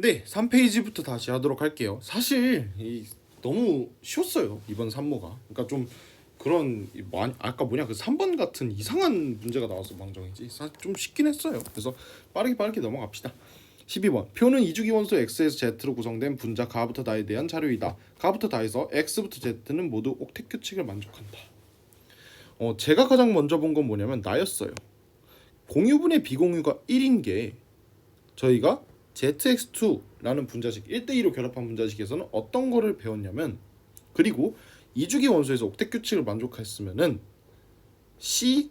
네, 3페이지부터 다시 하도록 할게요. 사실 너무 쉬웠어요, 이번 산모가. 그러니까 좀 그런 아까 그 3번 같은 이상한 문제가 나와서 망정이지. 사실 좀 쉽긴 했어요. 그래서 빠르게 넘어갑시다. 12번. 표는 이주기 원소 x에서 z로 구성된 분자 가부터 다에 대한 자료이다. 가부터 다에서 x부터 z는 모두 옥텟 규칙을 만족한다. 제가 가장 먼저 본 건 뭐냐면 나였어요. 공유분의 비공유가 1인 게 저희가 ZX2라는 분자식 1대2로 결합한 분자식에서는 어떤 거를 배웠냐면, 그리고 이주기 원소에서 옥텟 규칙을 만족했으면은 CNOF로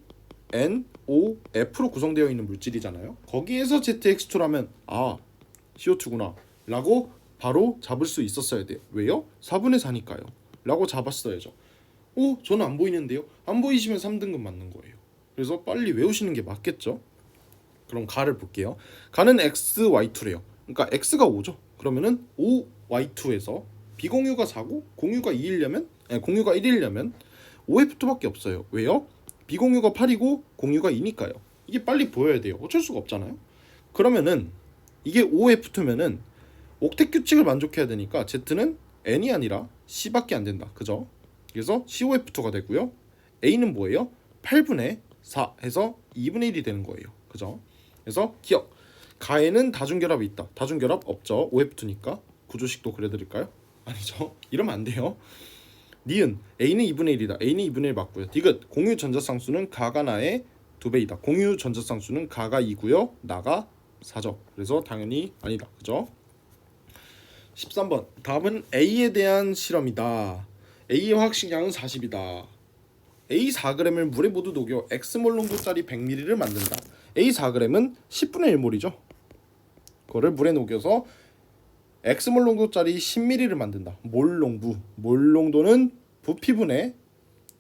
구성되어 있는 물질이잖아요. 거기에서 ZX2라면 CO2구나 라고 바로 잡을 수 있었어야 돼요. 왜요? 4분의 4니까요 라고 잡았어야죠. 저는 안 보이는데요? 안 보이시면 3등급 맞는 거예요. 그래서 빨리 외우시는 게 맞겠죠? 그럼 가를 볼게요. 가는 xy2래요. 그러니까 x가 5죠. 그러면은 5y2에서 비공유가 4고 공유가 1이려면 5f2밖에 없어요. 왜요? 비공유가 8이고 공유가 2니까요. 이게 빨리 보여야 돼요. 어쩔 수가 없잖아요. 그러면은 이게 5f2면은 옥텟 규칙을 만족해야 되니까 z는 n이 아니라 c밖에 안 된다. 그죠? 그래서 COF2가 되고요. a는 뭐예요? 8분의 4 해서 2분의 1이 되는 거예요. 그죠? 그래서 기억. 가에는 다중결합이 있다. 다중결합 없죠. OF2니까. 구조식도 그려드릴까요? 아니죠. 이러면 안 돼요. 니은 A는 2분의 1이다. A는 2분의 1 맞고요. 디귿 공유 전자쌍수는 가가 나의 2배이다. 공유 전자쌍수는 가가 2고요. 나가 4죠. 그래서 당연히 아니다. 그죠? 13번. 답은 A에 대한 실험이다. A의 화학식량은 40이다. A 4g을 물에 모두 녹여 X몰 농도짜리 100ml를 만든다. A 4g은 10분의 1몰이죠. 그거를 물에 녹여서 X몰 농도짜리 10ml를 만든다. 몰 농도는 부피분의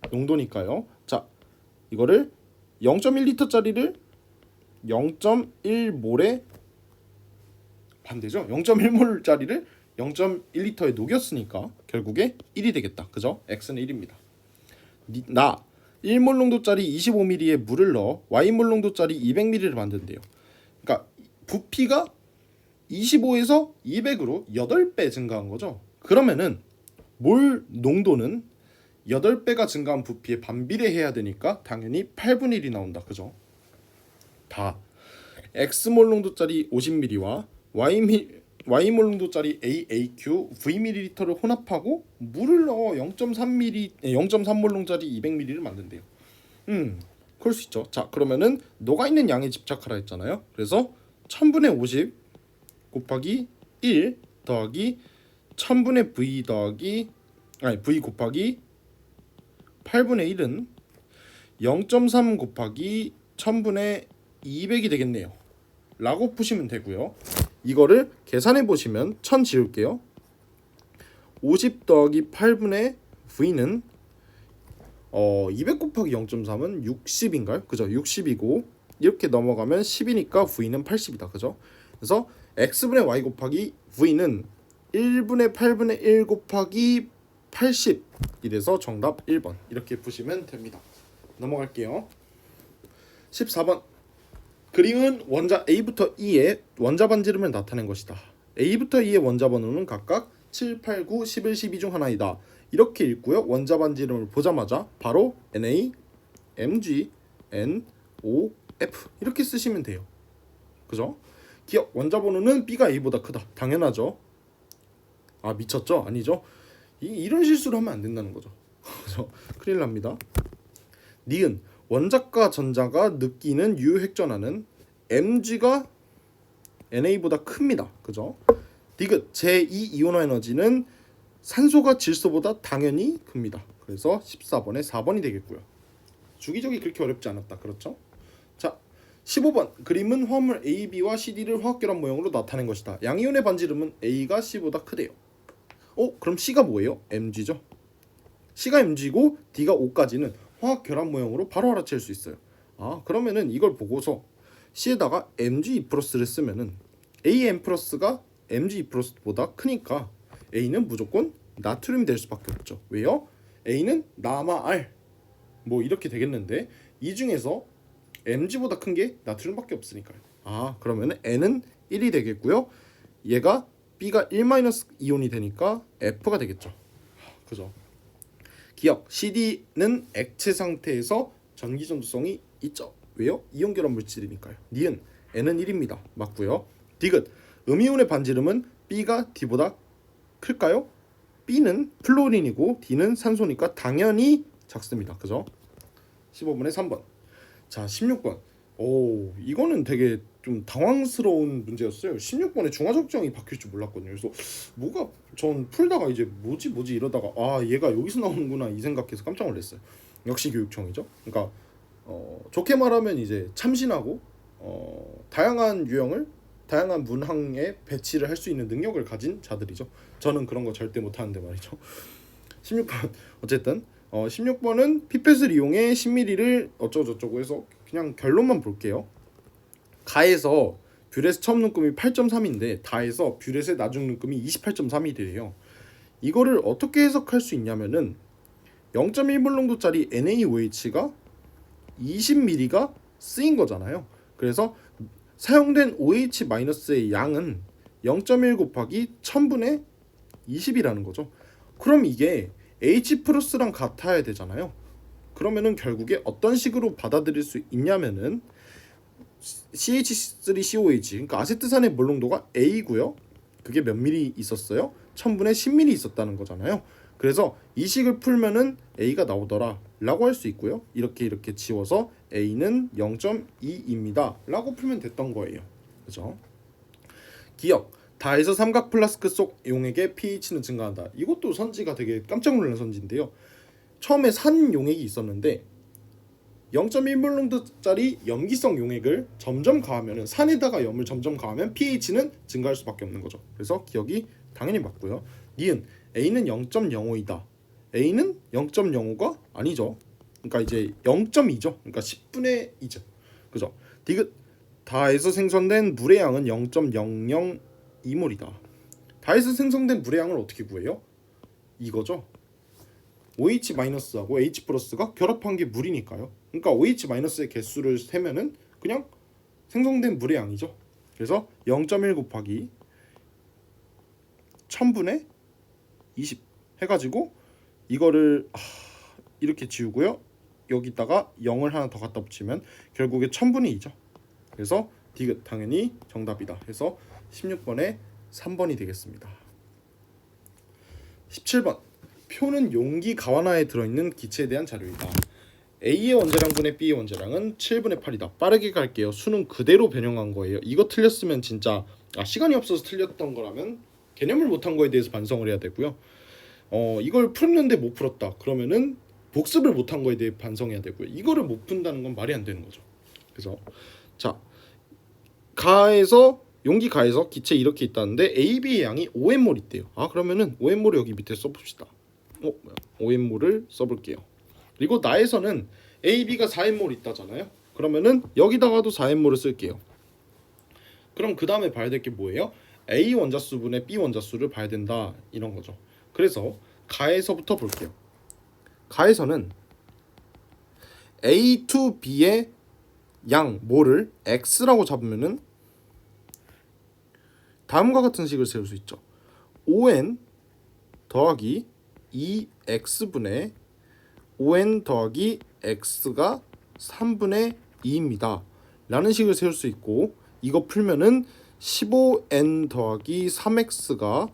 농도니까요. 자, 이거를 0.1리터짜리를 0.1몰에 반대죠. 0.1몰짜리를 0.1리터에 녹였으니까 결국에 1이 되겠다. 그죠? X는 1입니다. 나 1몰 농도짜리 25ml에 물을 넣어 Y몰 농도짜리 200ml를 만든대요. 그러니까 부피가 25에서 200으로 8배 증가한 거죠. 그러면은 몰 농도는 8배가 증가한 부피에 반비례해야 되니까 당연히 8분의 1이 나온다. 그죠? 다 X몰 농도짜리 50ml와 Y몰 농도짜리 AAQ Vml를 혼합하고 물을 넣어 0.3몰롱짜리 200ml를 만든대요. 그럴 수 있죠. 자, 그러면은 녹아있는 양에 집착하라 했잖아요. 그래서 1000분의 50 곱하기 1 더하기 1000분의 V 곱하기 8분의 1은 0.3 곱하기 1000분의 200이 되겠네요. 라고 푸시면 되고요. 이거를 계산해 보시면 1000 지울게요. 50 더하기 8분의 V는 200 곱하기 0.3은 60인가요? 그죠? 60이고 이렇게 넘어가면 10이니까 V는 80이다. 그죠? 그래서 X분의 Y 곱하기 V는 1분의 8분의 1 곱하기 80 이래서 정답 1번 이렇게 푸시면 됩니다. 넘어갈게요. 14번. 그림은 원자 A부터 E의 원자 반지름을 나타낸 것이다. A부터 E의 원자 번호는 각각 7, 8, 9, 11, 12 중 하나이다. 이렇게 읽고요. 원자 반지름을 보자마자 바로 Na, Mg, N, O, F 이렇게 쓰시면 돼요. 그죠? 기억. 원자 번호는 B가 A보다 크다. 당연하죠. 미쳤죠? 아니죠? 이런 실수를 하면 안 된다는 거죠. 그죠? 큰일 납니다. 니은 원자과 전자가 느끼는 유핵전하는 Mg가 NA보다 큽니다. 그죠? 디귿 제2 이온화 에너지는 산소가 질소보다 당연히 큽니다. 그래서 14번에 4번이 되겠고요. 주기적이 그렇게 어렵지 않았다. 그렇죠? 자, 15번. 그림은 화합물 A, B와 CD를 화학결합 모형으로 나타낸 것이다. 양이온의 반지름은 A가 C보다 크대요. 그럼 C가 뭐예요? Mg죠. C가 Mg고 D가 O까지는 화학결합 모형으로 바로 알아챌 수 있어요. 그러면은 이걸 보고서 C에다가 Mg2+를 쓰면은 AM+가 Mg2+보다 크니까 A는 무조건 나트륨이 될 수밖에 없죠. 왜요? A는 남아알 뭐 이렇게 되겠는데 이 중에서 Mg보다 큰 게 나트륨밖에 없으니까요. 그러면은 N은 1이 되겠고요. 얘가 B가 1-이온이 되니까 F가 되겠죠. 그죠? 기억, CD는 액체 상태에서 전기 전도성이 있죠. 왜요? 이온 결합 물질이니까요. 니은, N은 1입니다. 맞고요. 디귿, 음이온의 반지름은 B가 D보다 클까요? B는 플로린이고 D는 산소니까 당연히 작습니다. 그죠? 15번에 3번. 자, 16번. 오, 이거는 되게 좀 당황스러운 문제였어요. 16번에 중화적정이 바뀔 줄 몰랐거든요. 그래서 뭐가 전 풀다가 이제 뭐지 이러다가 아, 얘가 여기서 나오는구나 이 생각해서 깜짝 놀랐어요. 역시 교육청이죠. 그러니까 좋게 말하면 이제 참신하고 다양한 유형을 다양한 문항에 배치를 할 수 있는 능력을 가진 자들이죠. 저는 그런 거 절대 못 하는데 말이죠. 16번 어쨌든 16번은 피펫을 이용해 10ml를 어쩌고저쩌고 해서 그냥 결론만 볼게요. 가에서 뷰렛의 처음 눈금이 8.3인데 다에서 뷰렛의 나중 눈금이 28.3이래요. 이거를 어떻게 해석할 수 있냐면은 0.1몰 농도짜리 NaOH가 20ml가 쓰인 거잖아요. 그래서 사용된 OH-의 양은 0.1 곱하기 1000분의 20이라는 거죠. 그럼 이게 H+랑 같아야 되잖아요. 그러면은 결국에 어떤 식으로 받아들일 수 있냐면은 CH3COH 그러니까 아세트산의 몰농도가 A고요. 그게 몇 미리 있었어요? 1000분의 10미리 있었다는 거잖아요. 그래서 이 식을 풀면은 A가 나오더라 라고 할 수 있고요. 이렇게 지워서 A는 0.2입니다 라고 풀면 됐던 거예요. 그죠? 기억, 다에서 삼각 플라스크 속 용액의 pH는 증가한다. 이것도 선지가 되게 깜짝 놀란 선지인데요. 처음에 산 용액이 있었는데 0.1몰 농도짜리 염기성 용액을 점점 가하면은 산에다가 염을 점점 가하면 pH는 증가할 수밖에 없는 거죠. 그래서 기억이 당연히 맞고요. 니은 A는 0.05이다. A는 0.05가 아니죠. 그러니까 이제 0.2죠. 그러니까 10분의 2죠. 그죠? 디귿 다에서 생성된 물의 양은 0.002몰이다. 다에서 생성된 물의 양을 어떻게 구해요? 이거죠. OH-하고 H+가 결합한 게 물이니까요. 그러니까 OH-의 개수를 세면은 그냥 생성된 물의 양이죠. 그래서 0.1 곱하기 1000분의 20 해가지고 이거를 이렇게 지우고요. 여기다가 0을 하나 더 갖다 붙이면 결국에 1000분의 2죠. 그래서 디귿 당연히 정답이다 해서 16번에 3번이 되겠습니다. 17번 표는 용기 가와나에 들어있는 기체에 대한 자료이다. A의 원자량분의 B의 원자량은 7분의 8이다. 빠르게 갈게요. 수능 그대로 변형한 거예요. 이거 틀렸으면 진짜 시간이 없어서 틀렸던 거라면 개념을 못한 거에 대해서 반성을 해야 되고요. 이걸 풀었는데 못 풀었다. 그러면은 복습을 못한 거에 대해 반성해야 되고요. 이거를 못 푼다는 건 말이 안 되는 거죠. 그래서 자 가에서 용기 가에서 기체 이렇게 있다는데 AB의 양이 5m몰 있대요. 그러면은 5m몰을 여기 밑에 써봅시다. 5m몰을 써볼게요. 그리고 나에서는 AB가 4m몰 있다잖아요. 그러면은 여기다가도 4m몰을 쓸게요. 그럼 그 다음에 봐야 될 게 뭐예요? A 원자수분의 B 원자수를 봐야 된다 이런 거죠. 그래서 가에서부터 볼게요. 가에서는 A to B의 양 몰을 X라고 잡으면은 다음과 같은 식을 세울 수 있죠. ON 더하기 2X분의 ON 더하기 X가 3분의 2입니다. 라는 식을 세울 수 있고 이거 풀면은 15N 더하기 3X가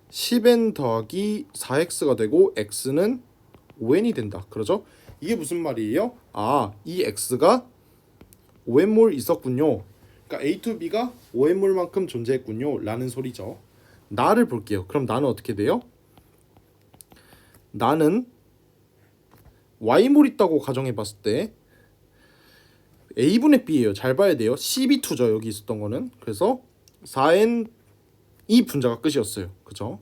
10N 더하기 4X가 되고 X는 5N이 된다. 그러죠? 이게 무슨 말이에요? 이 X가 5N몰 있었군요. 그러니까 A to B가 5N몰만큼 존재했군요. 라는 소리죠. 나를 볼게요. 그럼 나는 어떻게 돼요? 나는 Y몰 있다고 가정해봤을 때 A분의 B예요. 잘 봐야 돼요. CB2죠. 여기 있었던 거는. 그래서 4N 이 분자가 끝이었어요. 그죠?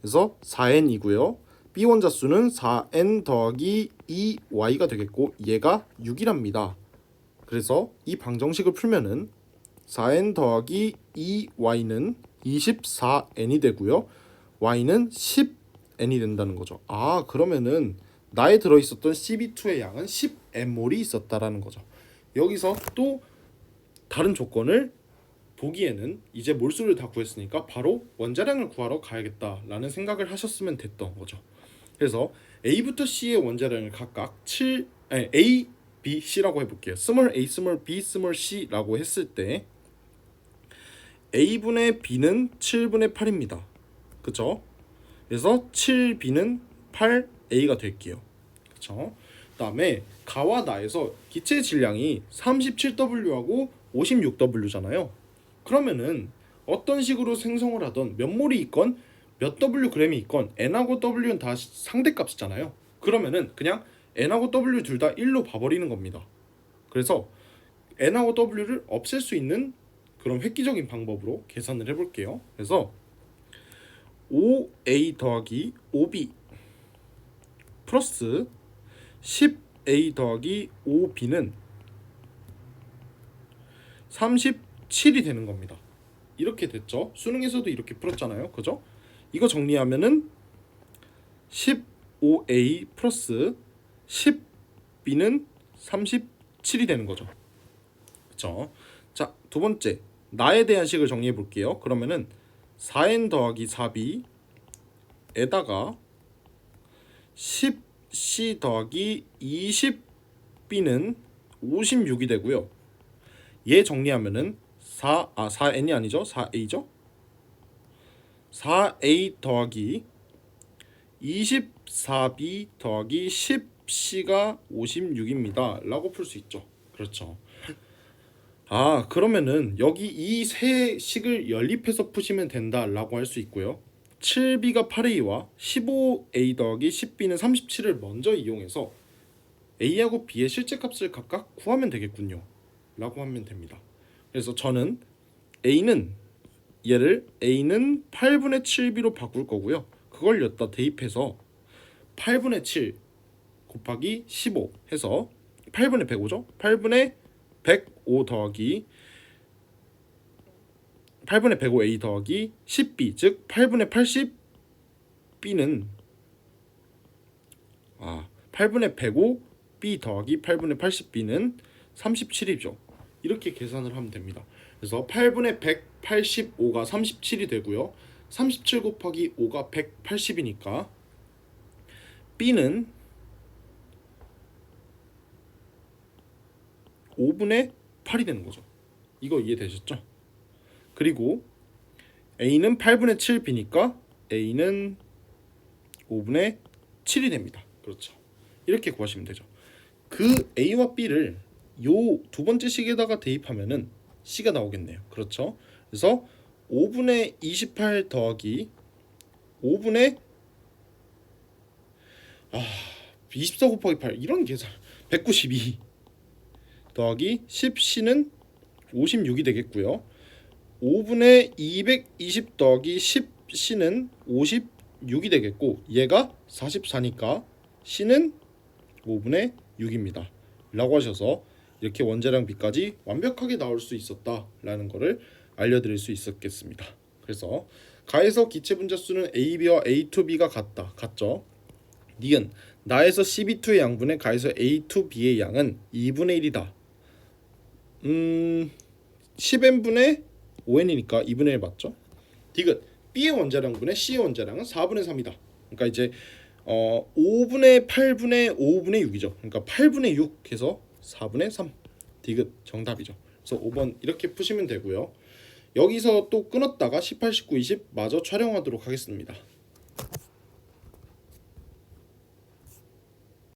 그래서 4N이고요. B 원자수는 4N 더하기 2Y가 되겠고 얘가 6이랍니다. 그래서 이 방정식을 풀면은 4N 더하기 2Y는 24N이 되고요. Y는 10N이 된다는 거죠. 그러면은 나에 들어있었던 CB2의 양은 10N몰이 있었다라는 거죠. 여기서 또 다른 조건을 보기에는 이제 몰수를 다 구했으니까 바로 원자량을 구하러 가야겠다라는 생각을 하셨으면 됐던 거죠. 그래서 A부터 C의 원자량을 각각 A, B, C라고 해볼게요. 스몰 a, 스몰 b, 스몰 c라고 했을 때 A분의 B는 7분의 8입니다. 그쵸? 그래서 7B는 8A가 될게요. 그쵸? 그 다음에 가와 나에서 기체의 질량이 37W하고 56W잖아요. 그러면은 어떤 식으로 생성을 하던 몇 몰이 있건 몇 Wg이 있건 N하고 W는 다 상대값이잖아요. 그러면은 그냥 N하고 W 둘 다 1로 봐버리는 겁니다. 그래서 N하고 W를 없앨 수 있는 그런 획기적인 방법으로 계산을 해볼게요. 그래서 5A 더하기 5B 플러스 10A 더하기 5B는 37이 되는 겁니다. 이렇게 됐죠. 수능에서도 이렇게 풀었잖아요. 그죠? 이거 정리하면은 15A 플러스 10B는 37이 되는 거죠. 그쵸? 자, 두 번째 나에 대한 식을 정리해 볼게요. 그러면은 4n 더하기 4b에다가 10c 더하기 20b는 56이 되고요. 얘 정리하면은 4n이 아니죠. 4a죠. 4a 더하기 24b 더하기 10c가 56입니다 라고 풀 수 있죠. 그렇죠. 그러면은 여기 이 세 식을 연립해서 푸시면 된다라고 할 수 있고요. 7b가 8a와 15a 더하기 10b는 37을 먼저 이용해서 a하고 b의 실제값을 각각 구하면 되겠군요 라고 하면 됩니다. 그래서 저는 얘를 a는 8분의 7b로 바꿀 거고요. 그걸 여기다 대입해서 8분의 7 곱하기 15 해서 8분의 105죠. 8분의 105 더하기 8분의 105a 더하기 10b 즉 8분의 80b는 8분의 105b 더하기 8분의 80b는 37이죠. 이렇게 계산을 하면 됩니다. 그래서 8분의 185가 37이 되고요. 37 곱하기 5가 180이니까 b는 5분의 8이 되는 거죠. 이거 이해되셨죠? 그리고 a는 8분의 7b니까 a는 5분의 7이 됩니다. 그렇죠. 이렇게 구하시면 되죠. 그 a와 b를 요 두 번째 식에다가 대입하면은 c가 나오겠네요. 그렇죠. 그래서 5분의 28 더하기 5분의 24 곱하기 8 이런 계산 192 더하기 10c는 56이 되겠고요. 5분의 220 더하기 10c는 56이 되겠고 얘가 44니까 c는 5분의 6입니다 라고 하셔서 이렇게 원자량 B까지 완벽하게 나올 수 있었다라는 거를 알려드릴 수 있었겠습니다. 그래서 가에서 기체 분자수는 AB와 A2B가 같죠. 니은 나에서 CB2의 양분의 가에서 A2B의 양은 2분의 1이다. 10n분의 5n이니까 2분의 1 맞죠? 디귿 B의 원자량분의 C의 원자량은 4분의 3이다. 그러니까 이제 5분의 8분의 5분의 6이죠. 그러니까 8분의 6 해서 4분의 3. 디귿 정답이죠. 그래서 5번 이렇게 푸시면 되고요. 여기서 또 끊었다가 18, 19, 20 마저 촬영하도록 하겠습니다.